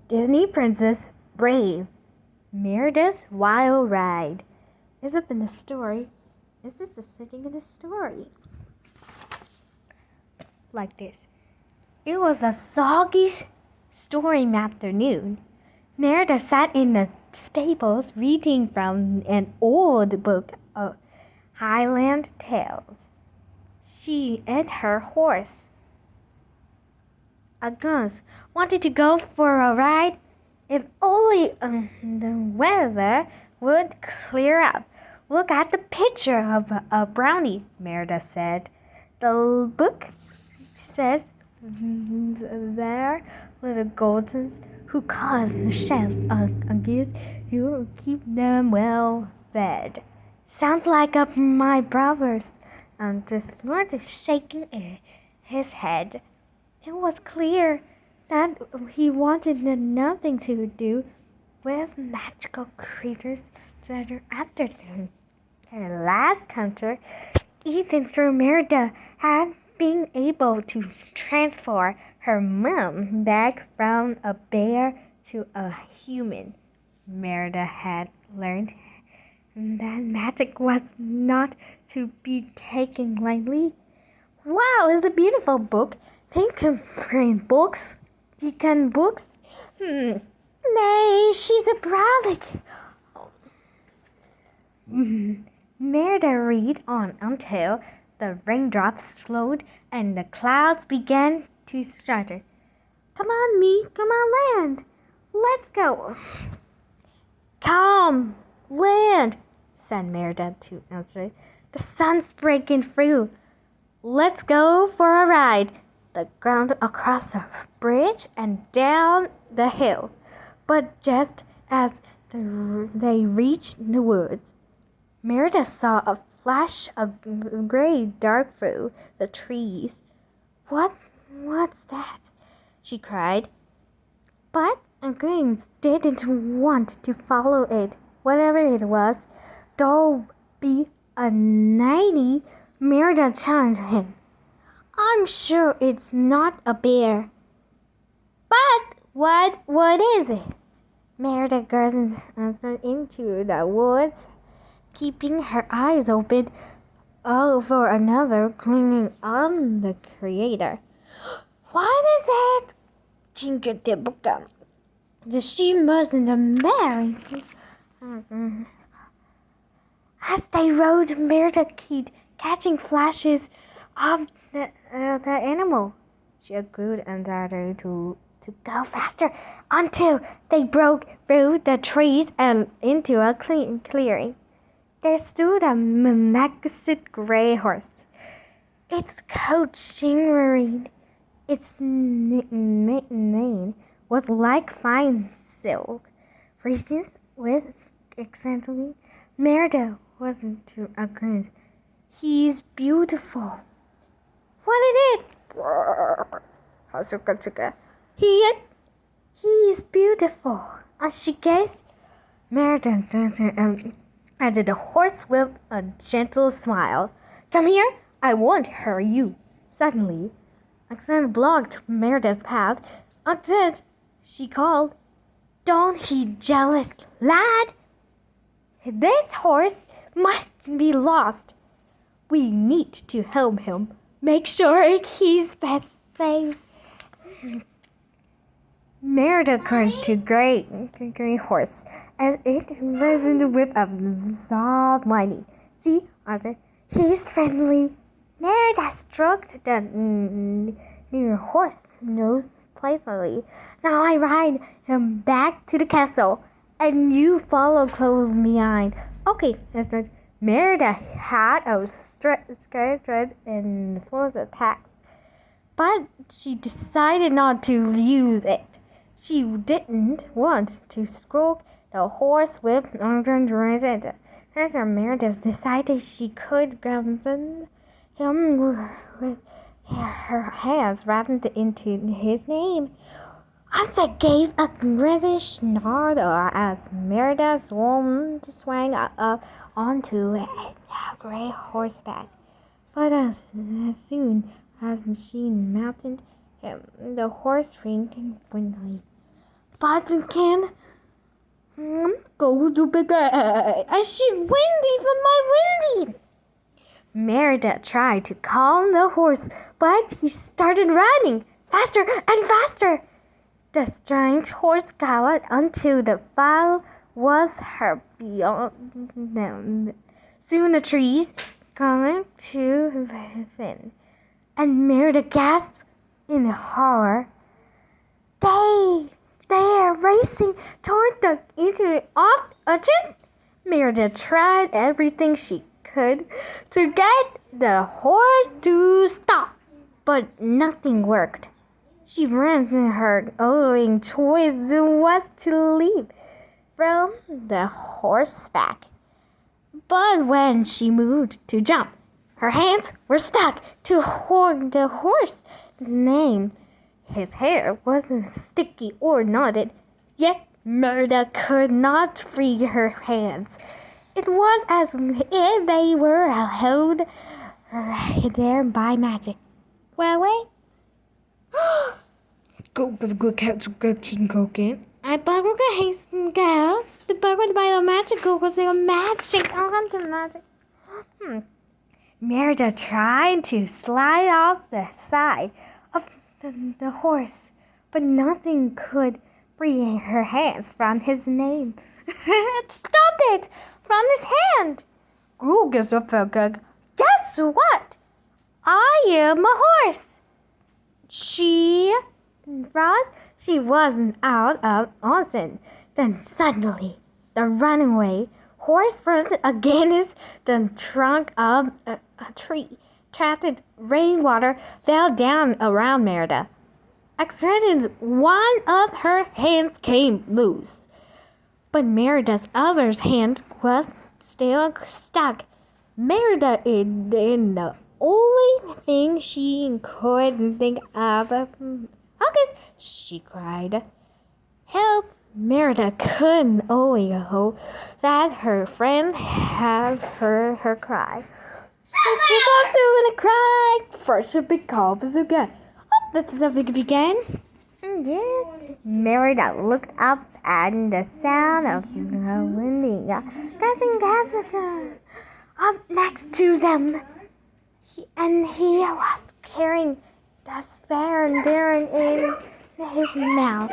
Disney Princess Brave, Merida's Wild Ride. Is it in the story? Is this a sitting in the story? Like this. It was a soggy stormy afternoon. Merida sat in the stables reading from an old book of Highland Tales. She and her horse, Agus, wanted to go for a ride if only the weather would clear up. Look at the picture of a brownie, Merida said. The book says there little goldens who cause the shells on geese, you will keep them well fed. Sounds like my brother's. And the Lord is shaking his head. It was clear that he wanted nothing to do with magical creatures that are after them. Their last counter, even through Merida, had been able to transform her mom back from a bear to a human. Merida had learned that magic was not to be taken lightly. Wow, it's a beautiful book. Take some books. You can books. Nay, she's a bride. Merida read on until the raindrops slowed and the clouds began to stutter. Come on, me. Come on, land. Let's go. Come, land, said Merida to answer. The sun's breaking through. Let's go for a ride. The ground across the bridge and down the hill. But just as they reached the woods, Merida saw a flash of gray dark through the trees. What's that? She cried. But Again didn't want to follow it. Whatever it was, don't be a ninety, Merida challenged him. I'm sure it's not a bear. But what is it? Merida gazed into the woods, keeping her eyes open for another clinging on the Creator. What is it? Tinker-Tibble-Gum. She mustn't marry. As they rode, Merida kept catching flashes of the animal. She agreed and started to go faster until they broke through the trees and into a clearing. There stood a magnificent gray horse, its coat shimmering. Its mane was like fine silk. Reasons with accentuating, Merida wasn't to agree. He's beautiful. What is it? He's beautiful. As she gazed, Merida added the horse with a gentle smile. Come here, I won't hurt you. Suddenly, accent blocked Merida's path. Accent, she called. Don't he jealous, lad? This horse must be lost. We need to help him. Make sure he's best safe. Merida turned to gray horse, and it was in the whip of soft whining. See, Arthur, he's friendly. Merida stroked the new horse nose playfully. Now I ride him back to the castle, and you follow close behind. Okay, answered Merida. Had a thread and full of packs, but she decided not to use it. She didn't want to stroke the horse whip under it. After Merida decided she could ground him with her hands wrapped into his name. Asa gave a gritty snort as Merida swung up onto a gray horseback. But as soon as she mounted him, the horse shrieked faintly. but can go to bed. I should windy from my windy. Merida tried to calm the horse, but he started running faster and faster. The strange horse galloped until the fire was heard beyond them. Soon the trees came to within, and Merida gasped in horror. They are racing toward the interior of a gym. Merida tried everything she could to get the horse to stop, but nothing worked. She ran, and her only choice was to leap from the horseback. But when she moved to jump, her hands were stuck to the horse's mane. His hair wasn't sticky or knotted, yet Merida could not free her hands. It was as if they were held there by magic. Well, wait. King Cocaine. I bugger hasten go. The bugger by the magical was a magic. Magic. Merida tried to slide off the side of the horse, but nothing could free her hands from his name. Stop it! From his hand! Guess what? I am a horse. She thought she wasn't out of Austin. Then suddenly, the runaway horse brushed against the trunk of a tree. Trapped rainwater fell down around Merida. Accidentally, one of her hands came loose, but Merida's other hand was still stuck. Merida did the only thing she could think of. August, she cried. Help! Merida couldn't only hope that her friend had heard her cry. She took off soon and cried. First a big cobbles again. Something began. Merida looked up at the sound of the winding. Casting up next to them. He was carrying the spear daring in his mouth.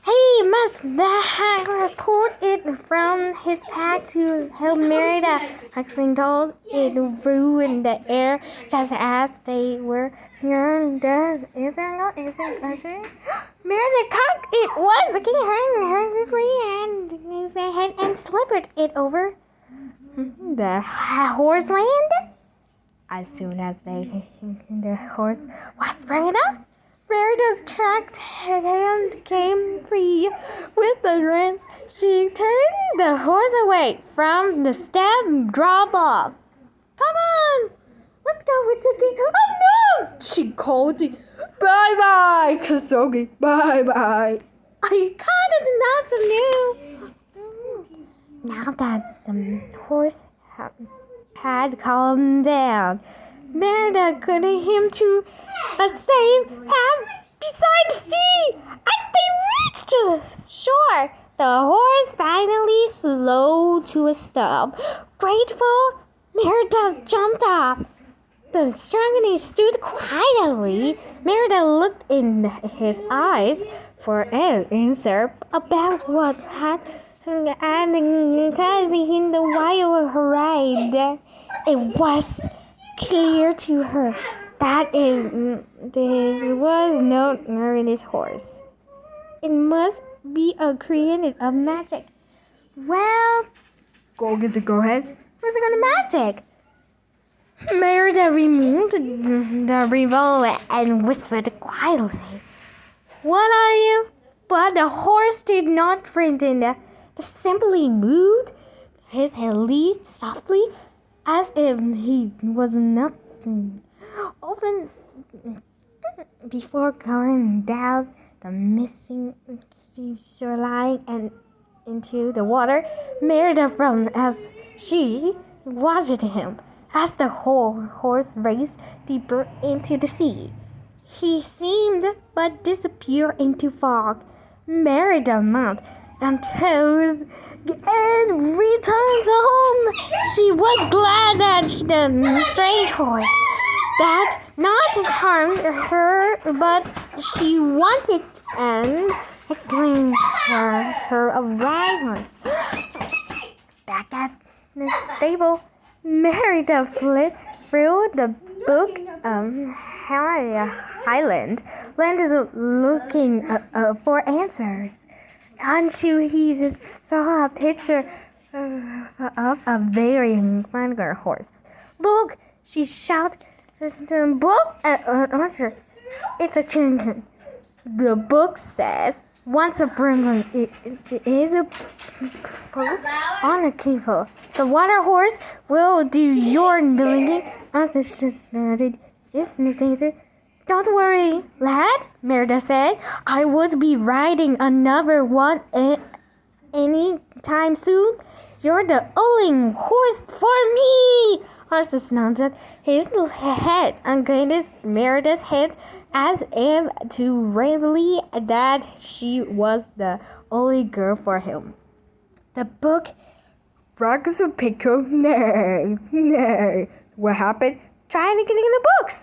He must have pulled it from his pack to help Merida. Huxley told it ruined the air just as they were hearing the Merida cocked it was looking her free and slipped it over the horse land. As soon as the horse was sprung up, Merida's tracked hand came free. With the reins, she turned the horse away from the step drop off. Come on, let's go with the king. Oh no! She called it. Bye-bye, Kasogi. Bye-bye. I kind of knew. Now that the horse had calmed down, Merida could him to a safe path beside the sea. As they reached the shore, the horse finally slowed to a stop. Grateful, Merida jumped off. The stranger stood quietly. Merida looked in his eyes for an answer about what had happened in the wild ride. It was clear to her that there was no Merida's horse. It must be a creation of magic. Well, go ahead. What's it gonna magic? Merida removed the revolver and whispered quietly, "What are you?" But the horse did not frighten. He simply moved his head softly as if he was nothing. Often before going down the missing shoreline and into the water, Merida frowned as she watched him. As the horse raced deeper into the sea, he seemed but disappeared into fog. Merida mount and toes and returned home. She was glad that the strange horse that not harmed her, but she wanted an explanation for her arrival. Back at the stable, Merida flipped through the book Highland. Land is looking for answers until he saw a picture of a very younger horse. Look, she shouted, the book answer. It's a kingdom. The book says, once a bring is a on a cable. The water horse will do your milking. Don't worry, lad, Merida said. I would be riding another one any time soon. You're the only horse for me. Horses nodded his head against Merida's head as if to reveal that she was the only girl for him. The book Rocks a pickle. Nay. What happened? Trying to get in the books.